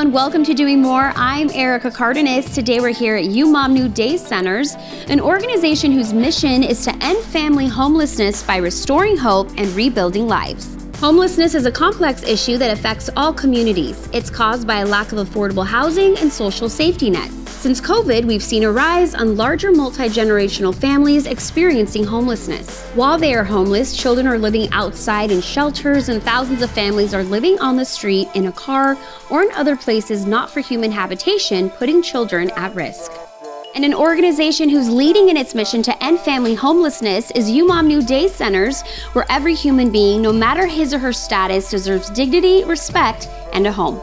everyone. Welcome to Doing More. I'm Erica Cardenas. Today we're here at UMOM New Day Centers, an organization whose mission is to end family homelessness by restoring hope and rebuilding lives. Homelessness is a complex issue that affects all communities. It's caused by a lack of affordable housing and social safety nets. Since COVID, we've seen a rise on larger multi-generational families experiencing homelessness. While they are homeless, children are living outside in shelters, and thousands of families are living on the street, in a car, or in other places not for human habitation, putting children at risk. And an organization who's leading in its mission to end family homelessness is UMOM New Day Centers, where every human being, no matter his or her status, deserves dignity, respect, and a home.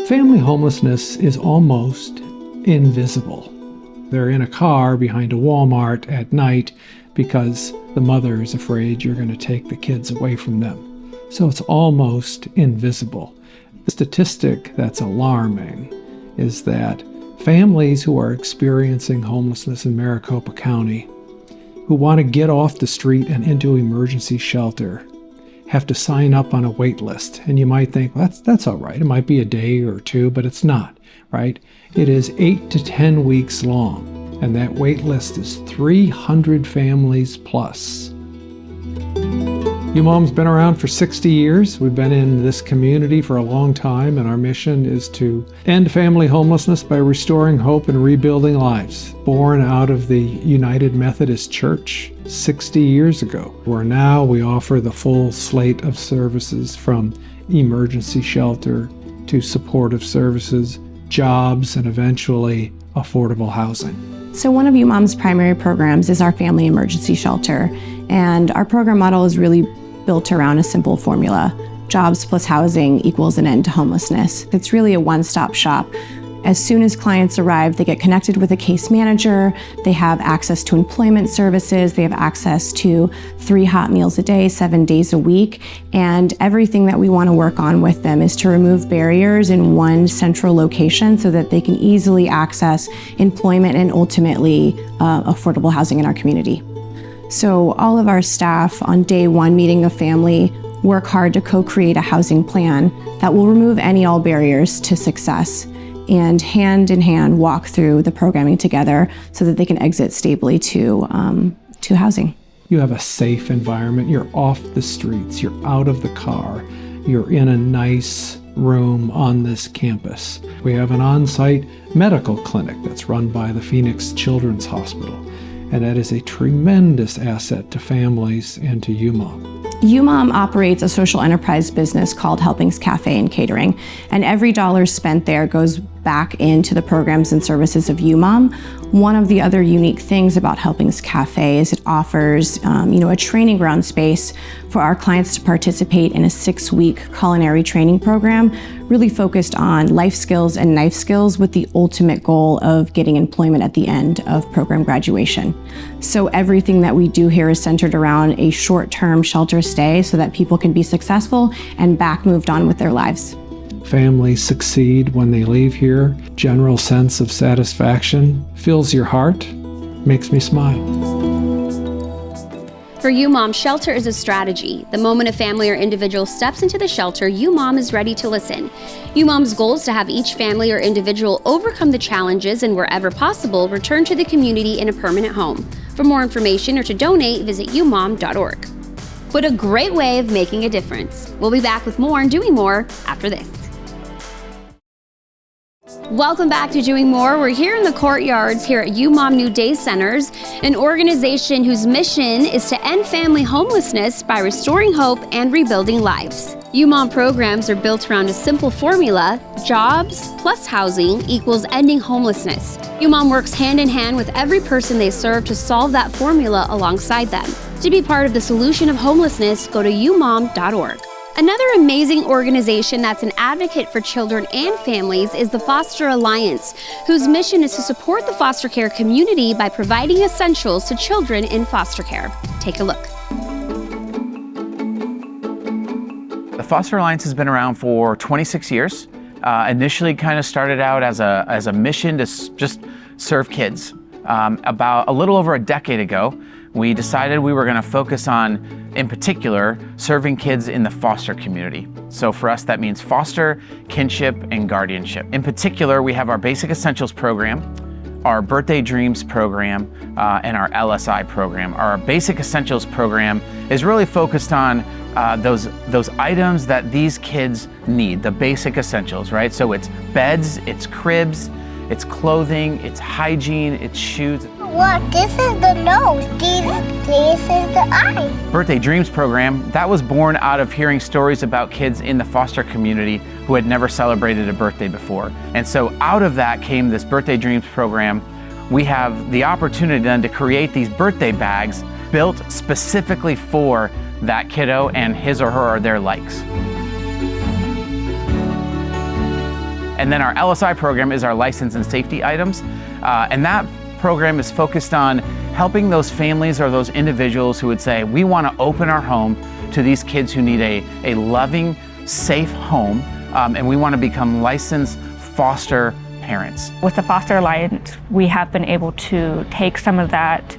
Family homelessness is almost invisible. They're in a car behind a Walmart at night because the mother is afraid you're going to take the kids away from them. So it's almost invisible. The statistic that's alarming is that families who are experiencing homelessness in Maricopa County, who want to get off the street and into emergency shelter, have to sign up on a wait list. And you might think, well, that's all right. It might be a day or two, but it's not, right? It is 8 to 10 weeks long, and that wait list is 300 families plus. UMOM's been around for 60 years. We've been in this community for a long time, and our mission is to end family homelessness by restoring hope and rebuilding lives. Born out of the United Methodist Church 60 years ago, where now we offer the full slate of services from emergency shelter to supportive services, jobs, and eventually affordable housing. So one of UMOM's primary programs is our Family Emergency Shelter, and our program model is really built around a simple formula. Jobs plus housing equals an end to homelessness. It's really a one-stop shop. As soon as clients arrive, they get connected with a case manager, they have access to employment services, they have access to 3 hot meals a day, 7 days a week, and everything that we want to work on with them is to remove barriers in one central location so that they can easily access employment and ultimately affordable housing in our community. So all of our staff on day one meeting a family work hard to co-create a housing plan that will remove any all barriers to success, and hand in hand walk through the programming together so that they can exit stably to housing. You have a safe environment. You're off the streets. You're out of the car. You're in a nice room on this campus. We have an on-site medical clinic that's run by the Phoenix Children's Hospital, and that is a tremendous asset to families and to UMOM. UMOM operates a social enterprise business called Helpings Cafe and Catering, and every dollar spent there goes back into the programs and services of UMOM. One of the other unique things about Helpings Cafe is it offers a training ground space for our clients to participate in a 6-week culinary training program, really focused on life skills and knife skills with the ultimate goal of getting employment at the end of program graduation. So everything that we do here is centered around a short-term shelter stay so that people can be successful and back moved on with their lives. Families succeed when they leave here. General sense of satisfaction fills your heart, makes me smile. For UMOM, shelter is a strategy. The moment a family or individual steps into the shelter, UMOM is ready to listen. UMOM's goal is to have each family or individual overcome the challenges and, wherever possible, return to the community in a permanent home. For more information or to donate, visit umom.org. What a great way of making a difference. We'll be back with more and doing more after this. Welcome back to Doing More. We're here in the courtyards here at UMOM New Day Centers, an organization whose mission is to end family homelessness by restoring hope and rebuilding lives. UMOM programs are built around a simple formula: jobs plus housing equals ending homelessness. UMOM works hand in hand with every person they serve to solve that formula alongside them. To be part of the solution of homelessness, go to umom.org. Another amazing organization that's an advocate for children and families is the Foster Alliance, whose mission is to support the foster care community by providing essentials to children in foster care. Take a look. The Foster Alliance has been around for 26 years. Initially kind of started out as a mission to just serve kids. About a little over a decade ago, we decided we were going to focus on in particular, serving kids in the foster community. So for us, that means foster, kinship, and guardianship. In particular, we have our Basic Essentials program, our Birthday Dreams program, and our LSI program. Our Basic Essentials program is really focused on those items that these kids need, the basic essentials, right? So it's beds, it's cribs, it's clothing, it's hygiene, it's shoes. Look, this is the nose, this is the eye. Birthday Dreams program, that was born out of hearing stories about kids in the foster community who had never celebrated a birthday before. And so out of that came this Birthday Dreams program. We have the opportunity then to create these birthday bags built specifically for that kiddo and his or her or their likes. And then our LSI program is our license and safety items. And that program is focused on helping those families or those individuals who would say, we want to open our home to these kids who need a loving, safe home, and we want to become licensed foster parents. With the Foster Alliance, we have been able to take some of that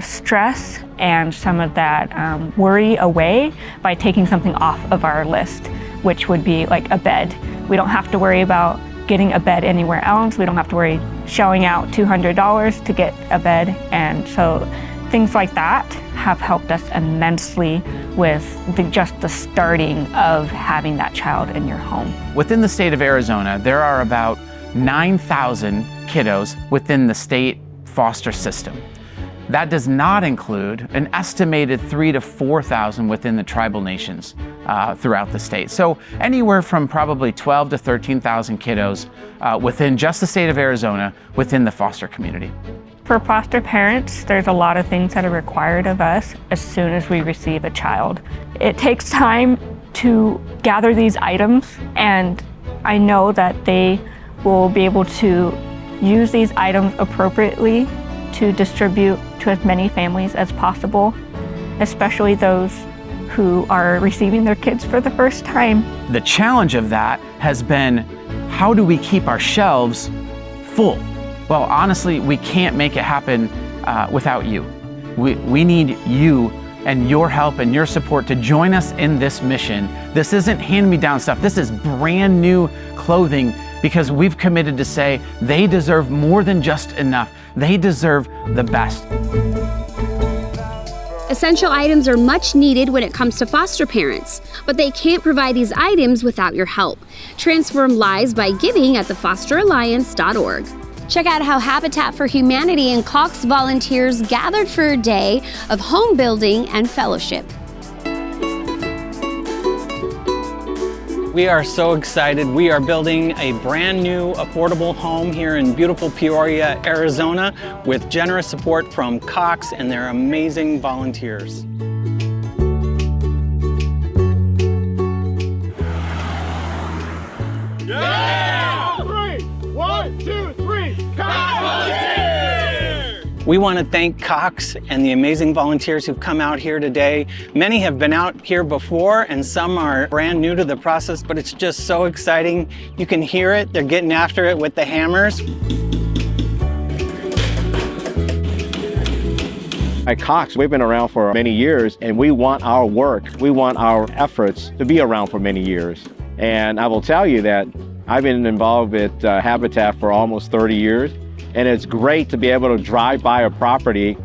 stress and some of that worry away by taking something off of our list, which would be like a bed. We don't have to worry about getting a bed anywhere else. We don't have to worry shelling out $200 to get a bed. And so things like that have helped us immensely with just the starting of having that child in your home. Within the state of Arizona, there are about 9,000 kiddos within the state foster system. That does not include an estimated 3,000 to 4,000 within the tribal nations throughout the state. So anywhere from probably 12,000 to 13,000 kiddos within just the state of Arizona within the foster community. For foster parents, there's a lot of things that are required of us as soon as we receive a child. It takes time to gather these items, and I know that they will be able to use these items appropriately to distribute to as many families as possible, especially those who are receiving their kids for the first time. The challenge of that has been, how do we keep our shelves full? Well, honestly, we can't make it happen without you. We need you and your help and your support to join us in this mission. This isn't hand-me-down stuff. This is brand new clothing, because we've committed to say they deserve more than just enough. They deserve the best. Essential items are much needed when it comes to foster parents, but they can't provide these items without your help. Transform lives by giving at thefosteralliance.org. Check out how Habitat for Humanity and Cox volunteers gathered for a day of home building and fellowship. We are so excited. We are building a brand new affordable home here in beautiful Peoria, Arizona, with generous support from Cox and their amazing volunteers. Yeah! 3, 1, 2, 3, Cox volunteers! We want to thank Cox and the amazing volunteers who've come out here today. Many have been out here before and some are brand new to the process, but it's just so exciting. You can hear it. They're getting after it with the hammers. At Cox, we've been around for many years, and we want our work, we want our efforts to be around for many years. And I will tell you that I've been involved with Habitat for almost 30 years. And it's great to be able to drive by a property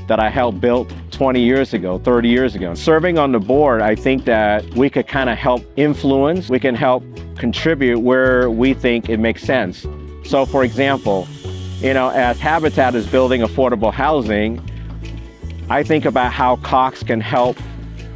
that I helped build 20 years ago, 30 years ago. Serving on the board, I think that we could kind of help influence, we can help contribute where we think it makes sense. So for example, as Habitat is building affordable housing, I think about how Cox can help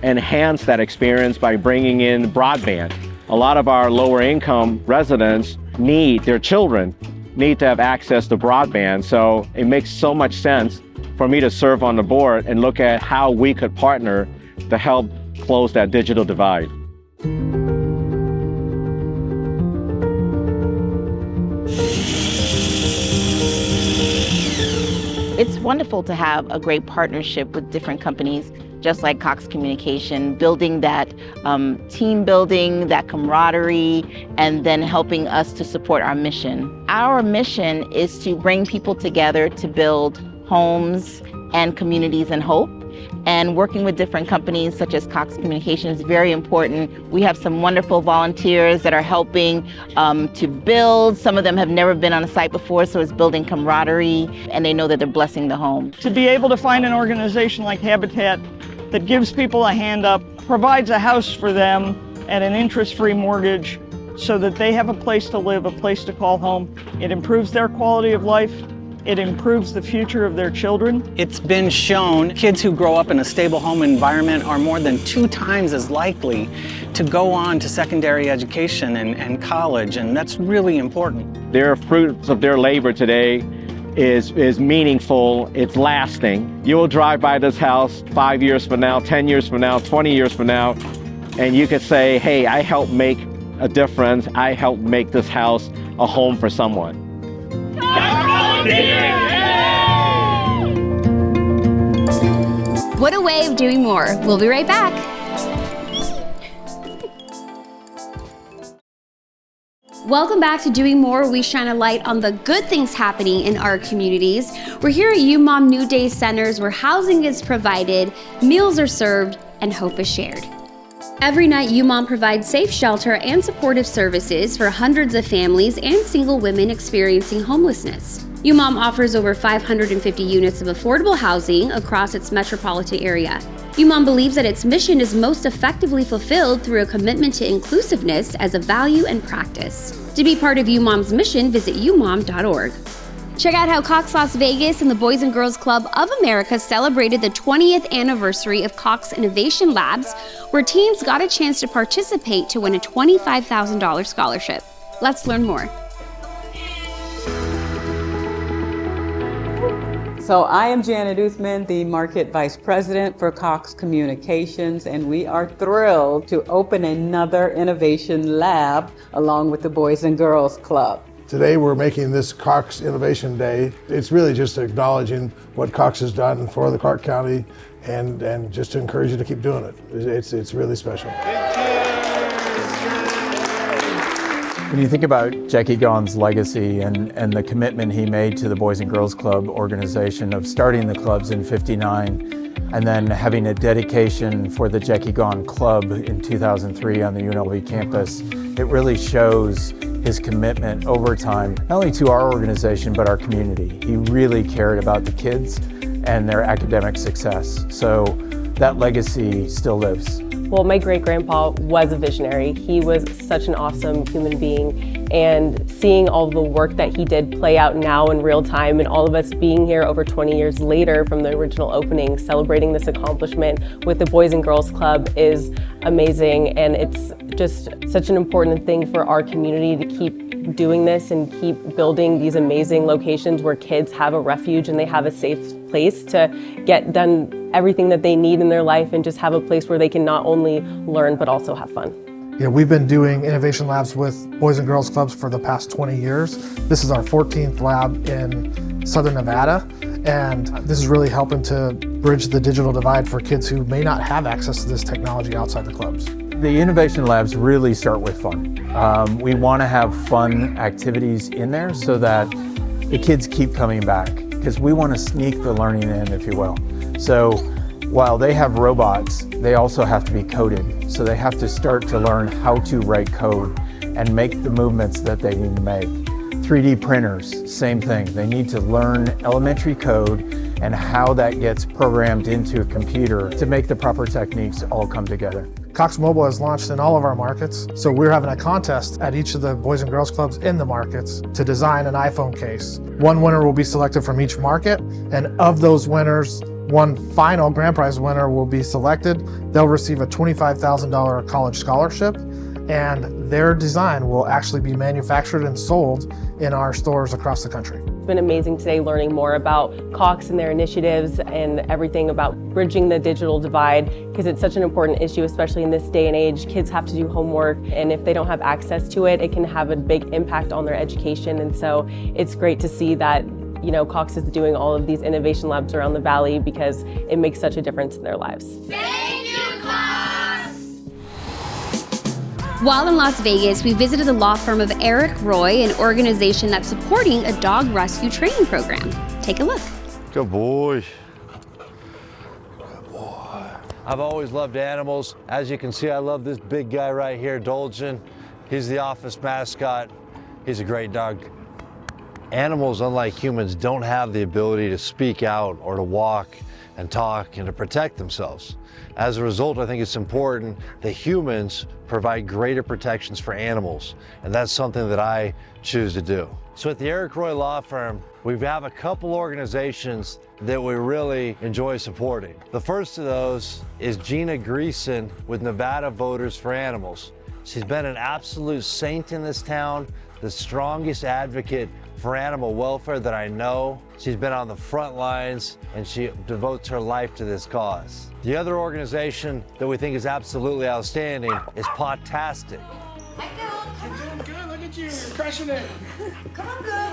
enhance that experience by bringing in broadband. A lot of our lower income residents their children need to have access to broadband. So it makes so much sense for me to serve on the board and look at how we could partner to help close that digital divide. It's wonderful to have a great partnership with different companies, just like Cox Communication, building that team building, that camaraderie, and then helping us to support our mission. Our mission is to bring people together to build homes and communities and hope. And working with different companies such as Cox Communication is very important. We have some wonderful volunteers that are helping to build. Some of them have never been on a site before, so it's building camaraderie, and they know that they're blessing the home. To be able to find an organization like Habitat that gives people a hand up, provides a house for them at an interest-free mortgage so that they have a place to live, a place to call home. It improves their quality of life. It improves the future of their children. It's been shown kids who grow up in a stable home environment are more than 2 times as likely to go on to secondary education and college, and that's really important. Their fruits of their labor today is meaningful, it's lasting. You'll drive by this house 5 years from now, 10 years from now, 20 years from now, and you could say, hey, I helped make a difference. I helped make this house a home for someone. What a way of doing more. We'll be right back. Welcome back to Doing More, where we shine a light on the good things happening in our communities. We're here at UMOM New Day Centers, where housing is provided, meals are served, and hope is shared. Every night, UMOM provides safe shelter and supportive services for hundreds of families and single women experiencing homelessness. UMOM offers over 550 units of affordable housing across its metropolitan area. UMOM believes that its mission is most effectively fulfilled through a commitment to inclusiveness as a value and practice. To be part of UMOM's mission, visit umom.org. Check out how Cox Las Vegas and the Boys and Girls Club of America celebrated the 20th anniversary of Cox Innovation Labs, where teens got a chance to participate to win a $25,000 scholarship. Let's learn more. So I am Janet Uthman, the Market Vice President for Cox Communications, and we are thrilled to open another Innovation Lab along with the Boys and Girls Club. Today we're making this Cox Innovation Day. It's really just acknowledging what Cox has done for the Clark County and just to encourage you to keep doing it. It's really special. When you think about Jackie Gaughan's legacy and the commitment he made to the Boys and Girls Club organization of starting the clubs in '59 and then having a dedication for the Jackie Gaughan Club in 2003 on the UNLV campus, it really shows his commitment over time, not only to our organization, but our community. He really cared about the kids and their academic success. So that legacy still lives. Well, my great-grandpa was a visionary. He was such an awesome human being, and seeing all the work that he did play out now in real time, and all of us being here over 20 years later from the original opening, celebrating this accomplishment with the Boys and Girls Club is amazing, and it's just such an important thing for our community to keep doing this and keep building these amazing locations where kids have a refuge and they have a safe place to get done everything that they need in their life and just have a place where they can not only learn but also have fun. Yeah, we've been doing Innovation Labs with Boys and Girls Clubs for the past 20 years. This is our 14th lab in Southern Nevada, and this is really helping to bridge the digital divide for kids who may not have access to this technology outside the clubs. The Innovation Labs really start with fun. We want to have fun activities in there so that the kids keep coming back, because we want to sneak the learning in, if you will. So while they have robots, they also have to be coded. So they have to start to learn how to write code and make the movements that they need to make. 3D printers, same thing. They need to learn elementary code and how that gets programmed into a computer to make the proper techniques all come together. Cox Mobile has launched in all of our markets, so we're having a contest at each of the Boys and Girls Clubs in the markets to design an iPhone case. One winner will be selected from each market, and of those winners, one final grand prize winner will be selected. They'll receive a $25,000 college scholarship, and their design will actually be manufactured and sold in our stores across the country. It's been amazing today learning more about Cox and their initiatives and everything about bridging the digital divide, because it's such an important issue, especially in this day and age. Kids have to do homework, and if they don't have access to it, it can have a big impact on their education. And so it's great to see that Cox is doing all of these innovation labs around the valley, because it makes such a difference in their lives. Thank you, Cox! While in Las Vegas, we visited the law firm of Eric Roy, an organization that's supporting a dog rescue training program. Take a look. Good boy. I've always loved animals. As you can see, I love this big guy right here, Dolgen. He's the office mascot. He's a great dog. Animals, unlike humans, don't have the ability to speak out or to walk and talk and to protect themselves. As a result, I think it's important that humans provide greater protections for animals, and that's something that I choose to do. So at the Eric Roy Law Firm, we have a couple organizations that we really enjoy supporting. The first of those is Gina Greason with Nevada Voters for Animals. She's been an absolute saint in this town, the strongest advocate for animal welfare that I know. She's been on the front lines and she devotes her life to this cause. The other organization that we think is absolutely outstanding is Pawtastics. You're crushing it. Come on, good.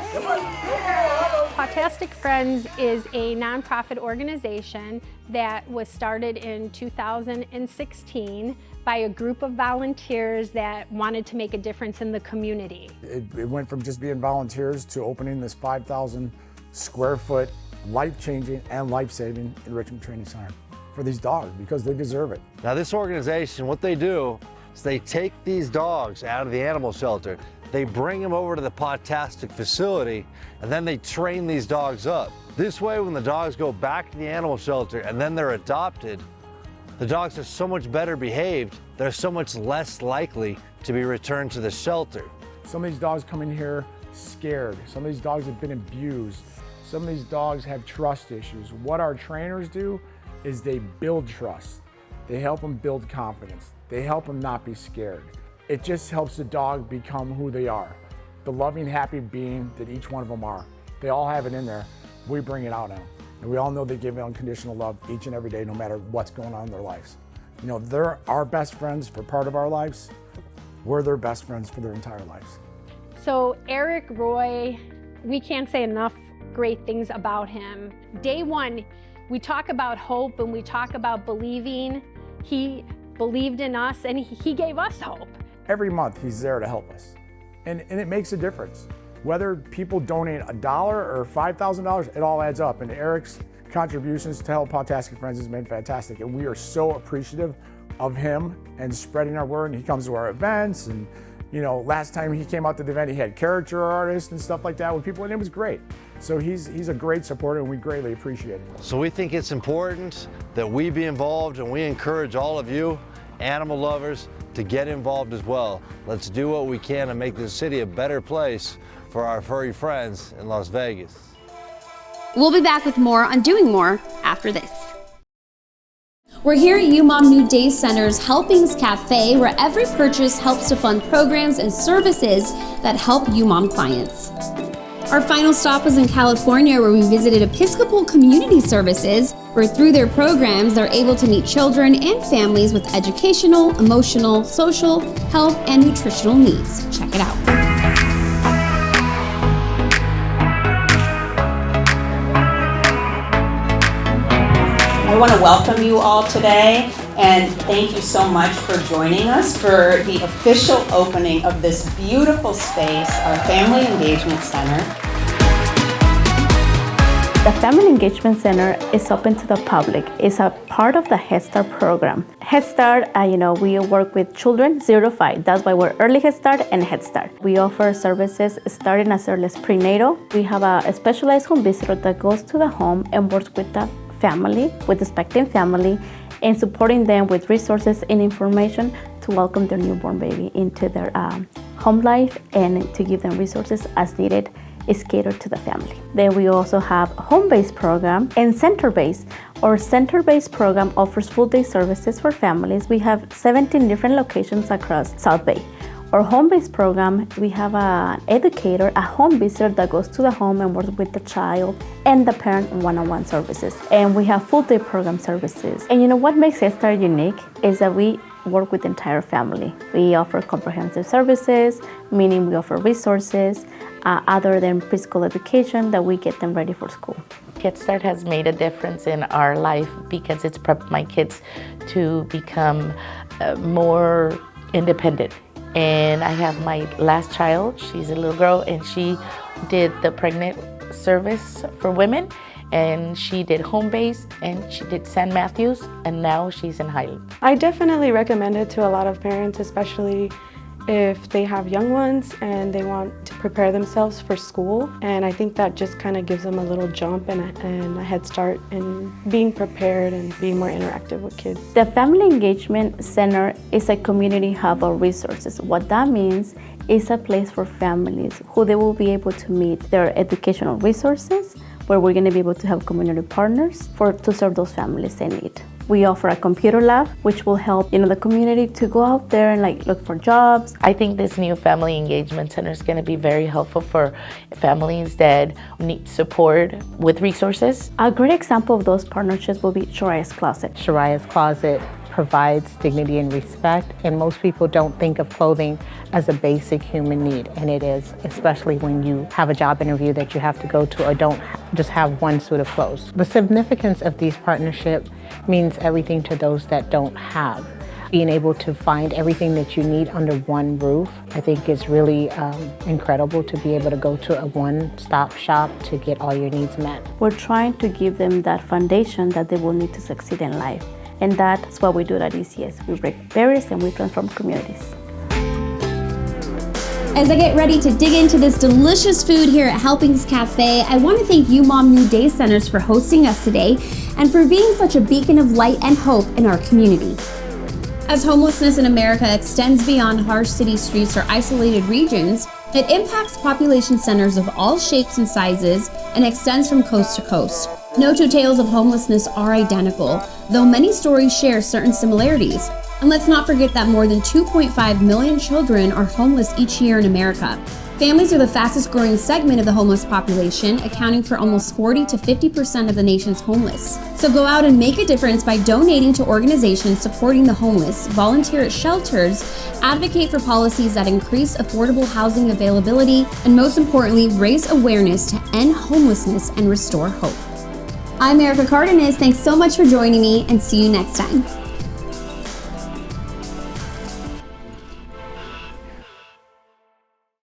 Pawtastic Friends is a nonprofit organization that was started in 2016 by a group of volunteers that wanted to make a difference in the community. It went from just being volunteers to opening this 5,000 square foot life-changing and life-saving enrichment training center for these dogs because they deserve it. Now this organization, what they do is they take these dogs out of the animal shelter, they bring them over to the Pawtastic facility, and then they train these dogs up. This way, when the dogs go back to the animal shelter and then they're adopted, the dogs are so much better behaved, they're so much less likely to be returned to the shelter. Some of these dogs come in here scared. Some of these dogs have been abused. Some of these dogs have trust issues. What our trainers do is they build trust. They help them build confidence. They help them not be scared. It just helps the dog become who they are, the loving, happy being that each one of them are. They all have it in there. We bring it out now. And we all know they give unconditional love each and every day, no matter what's going on in their lives. You know, they're our best friends for part of our lives. We're their best friends for their entire lives. So Eric Roy, we can't say enough great things about him. Day one, we talk about hope and we talk about believing. He believed in us and he gave us hope. Every month he's there to help us. And it makes a difference. Whether people donate $1 or $5,000, it all adds up. And Eric's contributions to help Pawtastic Friends has been fantastic. And we are so appreciative of him and spreading our word. And he comes to our events. And you know, last time he came out to the event, he had character artists and stuff like that with people, and it was great. So he's a great supporter and we greatly appreciate it. So we think it's important that we be involved, and we encourage all of you, animal lovers, to get involved as well. Let's do what we can to make this city a better place for our furry friends in Las Vegas. We'll be back with more on Doing More after this. We're here at UMOM New Day Center's Helpings Cafe, where every purchase helps to fund programs and services that help UMOM clients. Our final stop was in California, where we visited Episcopal Community Services, where through their programs, they're able to meet children and families with educational, emotional, social, health, and nutritional needs. Check it out. I want to welcome you all today and thank you so much for joining us for the official opening of this beautiful space, our Family Engagement Center. The Family Engagement Center is open to the public. It's a part of the Head Start program. Head Start, we work with children 0 to 5. That's why we're Early Head Start and Head Start. We offer services starting as early as prenatal. We have a specialized home visitor that goes to the home and works with the family, with the expectant family, and supporting them with resources and information to welcome their newborn baby into their home life and to give them resources as needed is catered to the family. Then we also have a home-based program and center-based. Our center-based program offers full-day services for families. We have 17 different locations across South Bay. Our home-based program, we have an educator, a home visitor that goes to the home and works with the child and the parent one-on-one services. And we have full-day program services. And what makes Head Start unique is that we work with the entire family. We offer comprehensive services, meaning we offer resources other than preschool education that we get them ready for school. Head Start has made a difference in our life because it's prepped my kids to become more independent. And I have my last child, she's a little girl, and she did the pregnant service for women. and she did home base, and she did San Matthews, and now she's in Highland. I definitely recommend it to a lot of parents, especially if they have young ones and they want to prepare themselves for school. And I think that just kind of gives them a little jump and a head start in being prepared and being more interactive with kids. The Family Engagement Center is a community hub of resources. What that means is a place for families who they will be able to meet their educational resources, where we're going to be able to have community partners to serve those families in need. We offer a computer lab, which will help the community to go out there and look for jobs. I think this new Family Engagement Center is going to be very helpful for families that need support with resources. A great example of those partnerships will be Shariah's Closet. Shariah's Closet provides dignity and respect, and most people don't think of clothing as a basic human need, and it is, especially when you have a job interview that you have to go to or don't just have one suit of clothes. The significance of these partnerships means everything to those that don't have. Being able to find everything that you need under one roof, I think is really incredible, to be able to go to a one-stop shop to get all your needs met. We're trying to give them that foundation that they will need to succeed in life. And that's what we do at ECS. We break barriers and we transform communities. As I get ready to dig into this delicious food here at Helpings Cafe, I want to thank UMOM New Day Centers for hosting us today and for being such a beacon of light and hope in our community. As homelessness in America extends beyond harsh city streets or isolated regions, it impacts population centers of all shapes and sizes and extends from coast to coast. No two tales of homelessness are identical, though many stories share certain similarities. And let's not forget that more than 2.5 million children are homeless each year in America. Families are the fastest growing segment of the homeless population, accounting for almost 40 to 50% of the nation's homeless. So go out and make a difference by donating to organizations supporting the homeless, volunteer at shelters, advocate for policies that increase affordable housing availability, and most importantly, raise awareness to end homelessness and restore hope. I'm Erica Cardenas. Thanks so much for joining me, and see you next time.